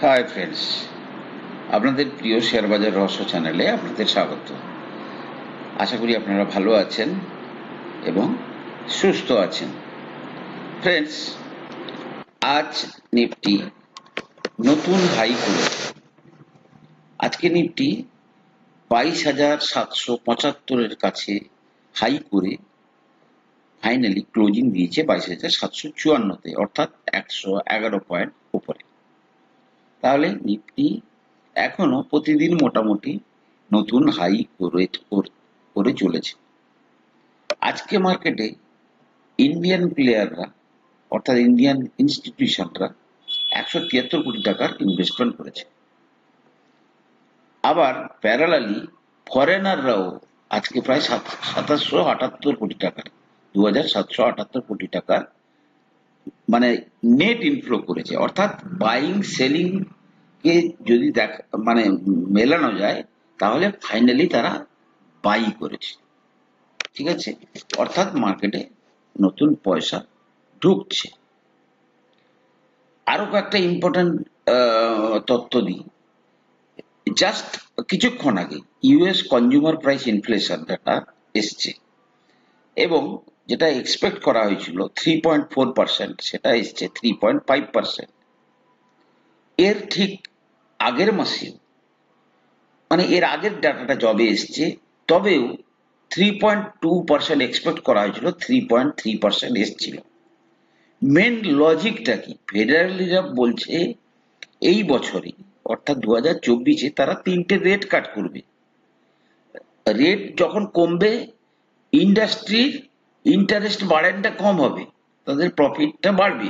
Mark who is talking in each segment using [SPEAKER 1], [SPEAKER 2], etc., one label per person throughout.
[SPEAKER 1] Hi friends, আপনাদের প্রিয় share বাজার রহস্য চ্যানেলে আপনাদের স্বাগত। আশা করি আপনারা ভালো আছেন এবং সুস্থ আছেন। ফ্রেন্ডস, আজ নিফটি নতুন হাই করেছে। আজকে নিফটি 22,775-এর কাছে হাই করে ফাইনালি ক্লোজিং দিয়েছে 22,754-তে, অর্থাৎ 111 পয়েন্ট উপরে। তাহলে নিফটি এখনো প্রতিদিন মোটামুটি নতুন হাই করে চলেছে। আজকে মার্কেটে ইন্ডিয়ান প্লেয়াররা অর্থাৎ ইন্ডিয়ান ইনস্টিটিউশনরা 173 কোটি টাকার ইনভেস্টমেন্ট করেছে। আবার প্যারালালি ফরেনাররাও আজকে প্রায় 778 কোটি টাকার 2,778 কোটি টাকার মানে নেট ইনফ্লো করেছে। অর্থাৎ বাইং সেলিং কে যদি মানে মেলানো যায়, তাহলে ফাইনালি তারা বাই করেছে। ঠিক আছে, অর্থাৎ মার্কেটে নতুন পয়সা ঢুকছে। আরো কয়েকটা ইম্পর্টেন্ট তথ্য দিই। জাস্ট কিছুক্ষণ আগে US consumer price inflation data এসছে এবং যেটা এক্সপেক্ট করা হয়েছিল 3.4%, সেটা এসছে 3.5%। এর ঠিক আগের মাসে মানে এর আগের ডাটাটা যবে এসছে, তবেও 3.2% এক্সপেক্ট করা হয়েছিল, 3.3% এসছিল। মেন লজিকটা কি? ফেডারেল রিজার্ভ বলছে এই বছরে অর্থাৎ 2024-এ তারা 3টে রেট কাট করবে। রেট যখন কমবে, ইন্ডাস্ট্রির ইন্টারেস্ট বার্ডেনটা কম হবে, তাদের প্রফিটটা বাড়বে।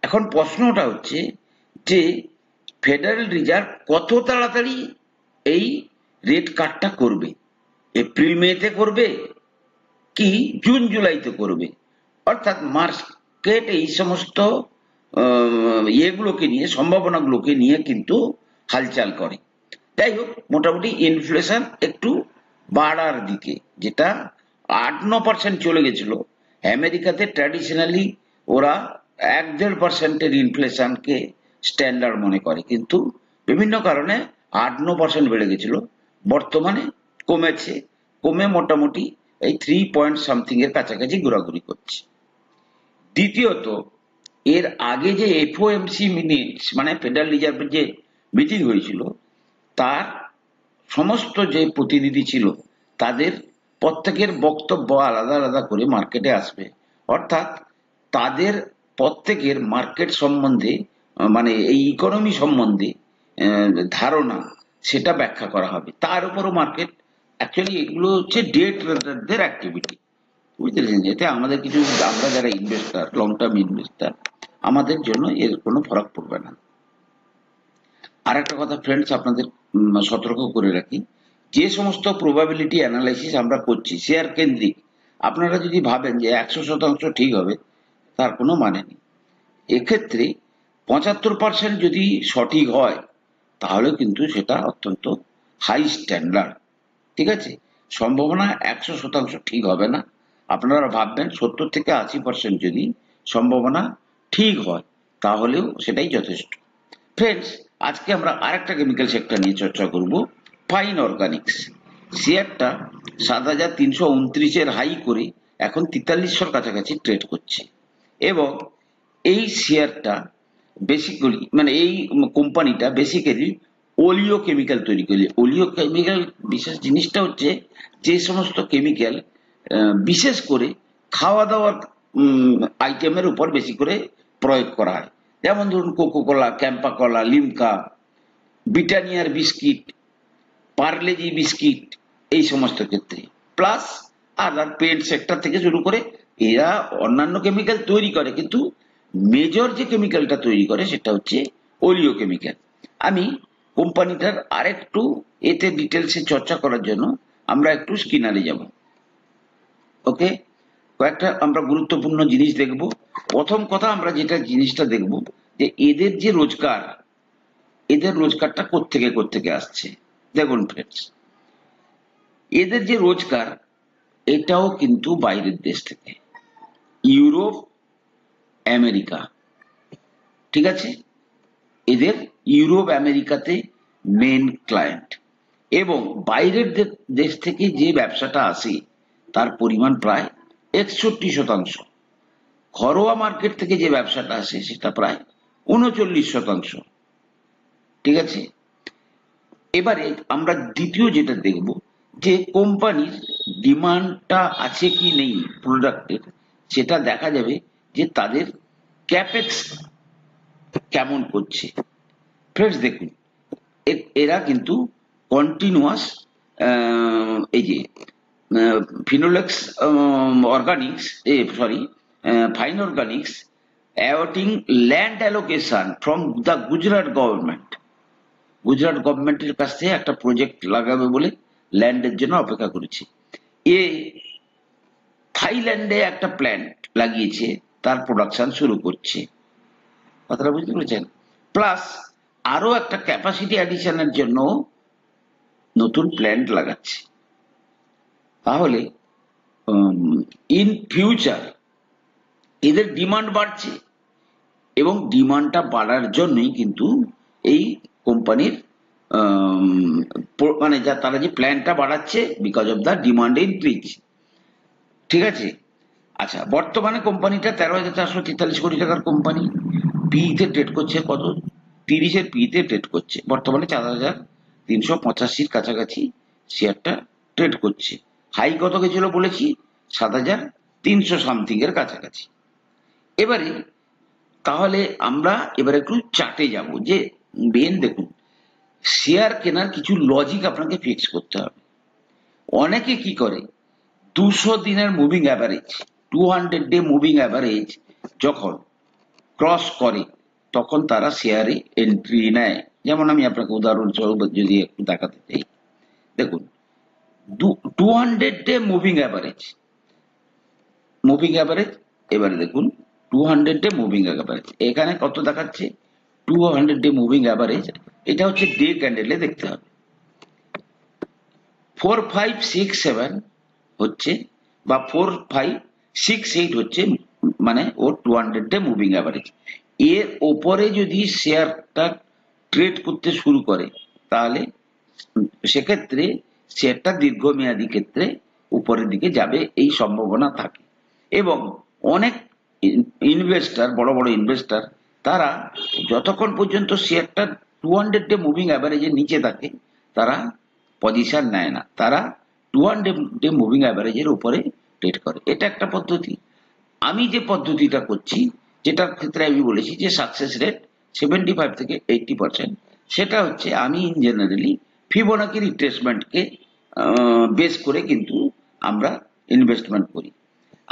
[SPEAKER 1] এখন প্রশ্নটা হচ্ছে যে ফেডারেল রিজার্ভ কত তাড়াতাড়ি এই রেট কাটটা করবে? এপ্রিল মেতে করবে কি জুন জুলাইতে করবে? অর্থাৎ মার্কেট এই সমস্ত ইয়েগুলোকে নিয়ে, সম্ভাবনাগুলোকে নিয়ে কিন্তু হালচাল করে। যাই হোক, মোটামুটি ইনফ্লেশন একটু বাড়ার দিকে, যেটা 8-9% চলে গেছিল। আমেরিকাতে ট্র্যাডিশনালি ওরা 1-1.5%-এর ইনফ্লেশনকে স্ট্যান্ডার্ড মনে করে, কিন্তু বিভিন্ন কারণে 8-9% বেড়ে গেছিল। বর্তমানে কমেছে, কমে মোটামুটি এই 3 পয়েন্ট সামথিং এর কাছাকাছি ঘোরাঘুরি করছে। দ্বিতীয়ত, এর আগে যে এফওএমসি মিনিটস মানে ফেডারেল রিজার্ভের যে মিটিং হয়েছিল, তার সমস্ত যে প্রতিনিধি ছিল তাদের প্রত্যেকের বক্তব্য আলাদা আলাদা করে মার্কেটে আসবে। অর্থাৎ তাদের প্রত্যেকের মার্কেট সম্বন্ধে মানে এই ইকোনমি সম্বন্ধে ধারণা, সেটা ব্যাখ্যা করা হবে। তার উপরও মার্কেট অ্যাকচুয়ালি এগুলো হচ্ছে ডে ট্রেডারদের অ্যাক্টিভিটি, বুঝতে পেরেছেন? এতে আমাদের কিছু, আমরা যারা ইনভেস্টার, লং টার্ম ইনভেস্টার, আমাদের জন্য এর কোনো ফরক পড়বে না। আর একটা কথা ফ্রেন্ডস, আপনাদের সতর্ক করে রাখি, যে সমস্ত প্রবাবিলিটি অ্যানালাইসিস আমরা করছি শেয়ার কেন্দ্রিক, আপনারা যদি ভাবেন যে 100% ঠিক হবে, তার কোনো মানে নেই। এক্ষেত্রে 75% যদি সঠিক হয়, তাহলে কিন্তু সেটা অত্যন্ত হাই স্ট্যান্ডার্ড। ঠিক আছে, সম্ভাবনা 100% ঠিক হবে না। আপনারা ভাববেন 70-80% যদি সম্ভাবনা ঠিক হয়, তাহলেও সেটাই যথেষ্ট। ফ্রেন্ডস, আজকে আমরা আরেকটা কেমিক্যাল সেক্টর নিয়ে চর্চা করব, ফাইন অর্গানিক্স। শেয়ারটা 7,329-এর হাই করে এখন 4300-র কাছাকাছি ট্রেড করছে এবং এই শেয়ারটা বেসিক্যালি মানে এই কোম্পানিটা বেসিক্যালি ওলিও কেমিক্যাল তৈরি করে। ওলিও কেমিক্যাল বিশেষ জিনিসটা হচ্ছে যে সমস্ত কেমিক্যাল বিশেষ করে খাওয়া দাওয়ার আইটেমের উপর বেশি করে প্রয়োগ করা হয়। যেমন ধরুন কোকো কোলা, ক্যাম্পা কোলা, লিমকা, ব্রিটানিয়ার বিস্কিট, পার্লেজি বিস্কিট, এই সমস্ত ক্ষেত্রে, প্লাস আদার পেন্ট সেক্টর থেকে শুরু করে এরা অন্যান্য কেমিক্যাল তৈরি করে, কিন্তু মেজর যে কেমিক্যালটা তৈরি করে সেটা হচ্ছে ওলিও কেমিক্যাল। আমি কোম্পানিটার আরেকটু এতে ডিটেলসে চর্চা করার জন্য আমরা একটু স্ক্রিনারে যাব। ওকে, কয়েকটা আমরা গুরুত্বপূর্ণ জিনিস দেখব। প্রথম কথা, আমরা যেটা জিনিসটা দেখব যে এদের যে রোজগার, এদের রোজগারটা কোত্থেকে আসছে। দেখুন ফ্রেন্ডস, এদের যে রোজগার, এটাও কিন্তু বাইরের দেশ থেকে, ইউরোপ, আমেরিকা। ঠিক আছে, এদের ইউরোপ আমেরিকাতে মেন ক্লায়েন্ট, এবং বাইরের দেশ থেকে যে ব্যবসাটা আসে তার পরিমাণ প্রায় 61%। ঘরোয়া মার্কেট থেকে যে ব্যবসাটা আসে সেটা প্রায় 39%। ঠিক আছে, এবারে আমরা দ্বিতীয় যেটা দেখব যে কোম্পানির ডিমান্ডটা আছে কি নেই প্রোডাক্টের, সেটা দেখা যাবে যে তাদের ক্যাপেক্স কেমন করছে। ফ্রেন্ডস দেখুন, এরা কিন্তু কন্টিনিউয়াস এই যে Finolex organics sorry fine organics awaiting land allocation from the Gujarat government. Gujarat গভর্নমেন্টের কাছ থেকে একটা প্রজেক্ট লাগাবে বলে ল্যান্ডের জন্য অপেক্ষা করেছে। এ থাইল্যান্ডে একটা প্ল্যান্ট লাগিয়েছে, তার প্রোডাকশন শুরু করছে। কথাটা বুঝতে পেরেছেন? প্লাস আরো একটা ক্যাপাসিটি অ্যাডিশনের জন্য নতুন প্ল্যান্ট লাগাচ্ছে। তাহলে ইন ফিউচার এদের ডিমান্ড বাড়ছে, এবং ডিমান্ডটা বাড়ার জন্যই কিন্তু এই কোম্পানির মানে তারা যে প্ল্যানটা বাড়াচ্ছে because of the demand increase. ঠিক আছে, আচ্ছা, বর্তমানে কোম্পানিটা 13,443 কোটি টাকার কোম্পানি, পিইতে ট্রেড করছে কত? 30-এর পিইতে ট্রেড করছে। বর্তমানে 4,385 কাছাকাছি শেয়ারটা ট্রেড করছে। হাই কত গেছিল বলেছি? 7,300 সামথিং এর কাছাকাছি। এবারে তাহলে আমরা এবার একটু চার্টে যাব যে মেন দেখুন, শেয়ার কেনার কিছু লজিক আপনাকে ফিক্স করতে হবে। অনেকে কি করে, 200 দিনের moving average, 200 day moving average যখন ক্রস করে তখন তারা শেয়ারে এন্ট্রি নেয়। যেমন আমি আপনাকে উদাহরণস্বরূপ যদি একটু দেখাতে চাই, দেখুন 200 ডে মুভিং অ্যাভারেজ, এবারে দেখুন 200 ডে মুভিং অ্যাভারেজ এখানে কত দেখাচ্ছে? 200 ডে মুভিং অ্যাভারেজ, এটা হচ্ছে ডে ক্যান্ডেলে দেখতে হবে। 4567 হচ্ছে বা 4568 হচ্ছে মানে ওর 200 ডে মুভিং অ্যাভারেজ। এর ওপরে যদি শেয়ারটা ট্রেড করতে শুরু করে তাহলে সেক্ষেত্রে শেয়ারটা দীর্ঘমেয়াদী ক্ষেত্রে উপরের দিকে যাবে এই সম্ভাবনা থাকে। এবং অনেক ইনভেস্টার, বড় বড় ইনভেস্টার, তারা যতক্ষণ পর্যন্ত শেয়ারটা 200 ডে মুভিং অ্যাভারেজের নিচে থাকে তারা পজিশন নেয় না, তারা 200 ডে মুভিং অ্যাভারেজের উপরে ট্রেড করে। এটা একটা পদ্ধতি। আমি যে পদ্ধতিটা করছি, যেটার ক্ষেত্রে আমি বলেছি যে সাকসেস রেট 75 থেকে 80%, সেটা হচ্ছে আমি ইন জেনারেলি ফিবোনাকি রিট্রেসমেন্টকে বেস করে কিন্তু আমরা ইনভেস্টমেন্ট করি।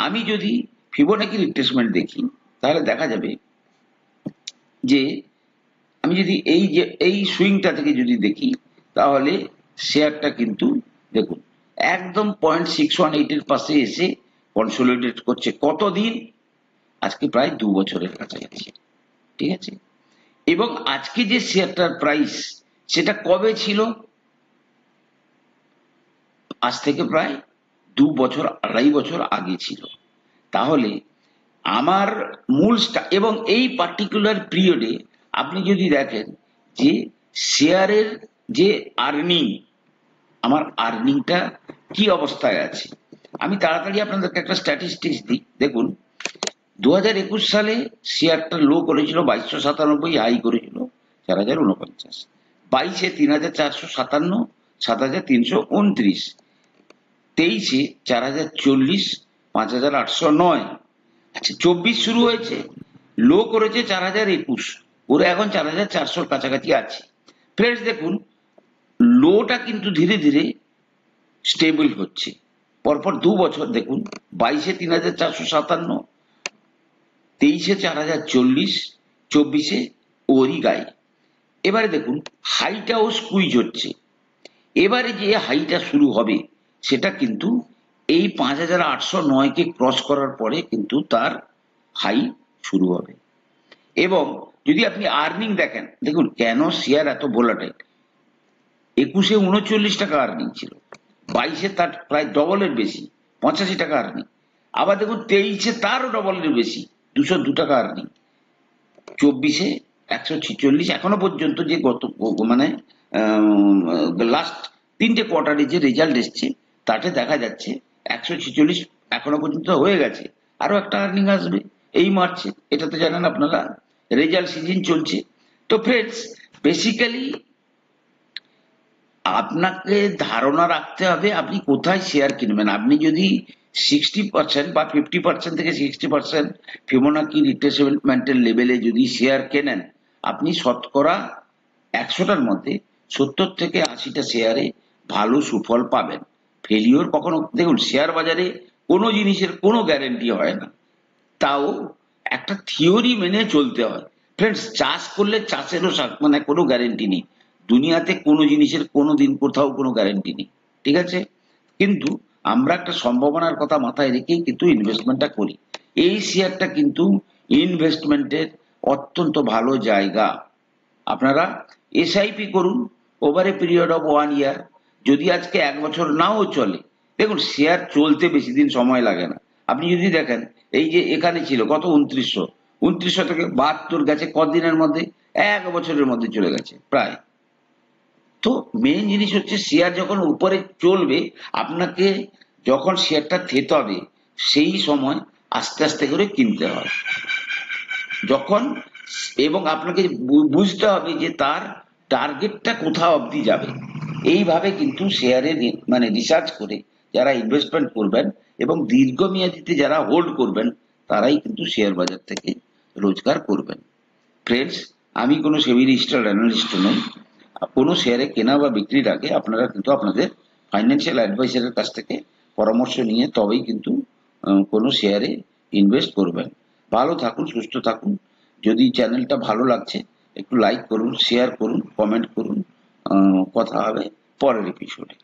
[SPEAKER 1] আমি যদি ফিবোনাকি রিট্রেসমেন্ট দেখি তাহলে দেখা যাবে যে আমি যদি এই সুইংটা থেকে যদি দেখি তাহলে শেয়ারটা কিন্তু দেখুন একদম 0.618 এর পাশে এসে কনসোলিডেট করছে। কতদিন? আজকে প্রায় 2 বছরের কাছাকাছি। ঠিক আছে, এবং আজকে যে শেয়ারটার প্রাইস সেটা কবে ছিল? আজ থেকে প্রায় 2 বছর 2.5 বছর আগে ছিল। তাহলে আমার মূল এবং এই পার্টিকুলার পিরিয়ডে আপনি যদি দেখেন যে শেয়ারের যে আর্নিং, আমার আর্নিংটা কি অবস্থায় আছে, আমি তাড়াতাড়ি আপনাদেরকে একটা স্ট্যাটিস্টিক্স দিই। দেখুন 2021 সালে শেয়ারটা লো করেছিল 2297, হাই করেছিল 4049, 22-এ 3457, 7329, 23-এ 4040, 5809। আচ্ছা, 24 শুরু হয়েছে, লো করেছে 4021, করে এখন 4400 কাছাকাছি আছে। ফ্রেন্ডস দেখুন, লোটা কিন্তু ধীরে ধীরে স্টেবল হচ্ছে। পরপর 2 বছর দেখুন, 22-এ 3457, 23-এ 4040, 24-এ ওরই গায়ে। এবারে দেখুন হাইটাও স্কুইজ হচ্ছে। এবারে যে হাইটা শুরু হবে সেটা কিন্তু এই 5809-কে ক্রস করার পরে কিন্তু তার হাই শুরু হবে। এবং যদি আপনি আর্নিং দেখেন, দেখুন কেন শেয়ার এত ভোলাটাইল। 21-এ 39 টাকা আর্নিং ছিল, 22-এ তার প্রায় ডবলের বেশি 85 টাকা আর্নিং, আবার দেখুন 23-এ তারও ডবলের বেশি 202 টাকা আর্নিং, 24-এ 146 এখনো পর্যন্ত যে গত মানে লাস্ট 3টে কোয়ার্টারে যে রেজাল্ট এসছে তাতে দেখা যাচ্ছে 146 এখনো পর্যন্ত হয়ে গেছে। আরো একটা আর্নিং আসবে এই মার্চে, এটা তো জানেন আপনারা, রেজাল্ট সিজন চলছে। তো ফ্রেন্ডস, বেসিক্যালি আপনাকে ধারণা রাখতে হবে আপনি কোথায় শেয়ার কিনবেন। আপনি যদি 60% বা 50% থেকে 60% ফিবোনাকি রিট্রেসমেন্টের লেভেলে যদি শেয়ার কেনেন, আপনি শতকরা 100টার মধ্যে 70 থেকে 80টা শেয়ারে ভালো সুফল পাবেন। ফেলিওর কখনো, দেখুন শেয়ার বাজারে কোনো জিনিসের কোনো গ্যারেন্টি হয় না, তাও একটা থিওরি মেনে চলতে হয়। ফ্রেন্ডস, চাষ করলে চাষেরও মানে কোনো গ্যারেন্টি নেই। দুনিয়াতে কোনো জিনিসের কোনো দিন কোথাও কোনো গ্যারেন্টি নেই, ঠিক আছে? কিন্তু আমরা একটা সম্ভাবনার কথা মাথায় রেখেই কিন্তু ইনভেস্টমেন্টটা করি। এই শেয়ারটা কিন্তু ইনভেস্টমেন্টের অত্যন্ত ভালো জায়গা। আপনারা এসআইপি করুন ওভার এ পিরিয়ড অফ 1 ইয়ার। যদি আজকে 1 বছর নাও চলে, দেখুন শেয়ার চলতে বেশি দিন সময় লাগে না। আপনি যদি দেখেন, এই যে এখানে ছিল কত, 2900 থেকে 72 গেছে কদিনের মধ্যে, 1 বছরের মধ্যে চলে গেছে প্রায়। তো মেইন জিনিস হচ্ছে শেয়ার যখন উপরে চলবে, আপনাকে যখন শেয়ারটা থেতে হবে সেই সময় আস্তে আস্তে করে কিনতে হয় যখন, এবং আপনাকে বুঝতে হবে যে তার টার্গেটটা কোথা অবধি যাবে। এইভাবে কিন্তু শেয়ারে মানে রিসার্চ করে যারা ইনভেস্টমেন্ট করবেন এবং দীর্ঘমেয়াদীতে যারা হোল্ড করবেন, তারাই কিন্তু শেয়ার বাজার থেকে রোজগার করবেন। ফ্রেন্ডস, আমি কোনো সেবি রেজিস্টার্ড অ্যানালিস্ট নই। কোনো শেয়ারে কেনা বা বিক্রির আগে আপনারা কিন্তু আপনাদের ফাইন্যান্সিয়াল অ্যাডভাইসারের কাছ থেকে পরামর্শ নিয়ে তবেই কিন্তু কোনো শেয়ারে ইনভেস্ট করবেন। ভালো থাকুন, সুস্থ থাকুন। যদি চ্যানেলটা ভালো লাগছে একটু লাইক করুন, শেয়ার করুন, কমেন্ট করুন। কথা হবে পরের এপিসোডে।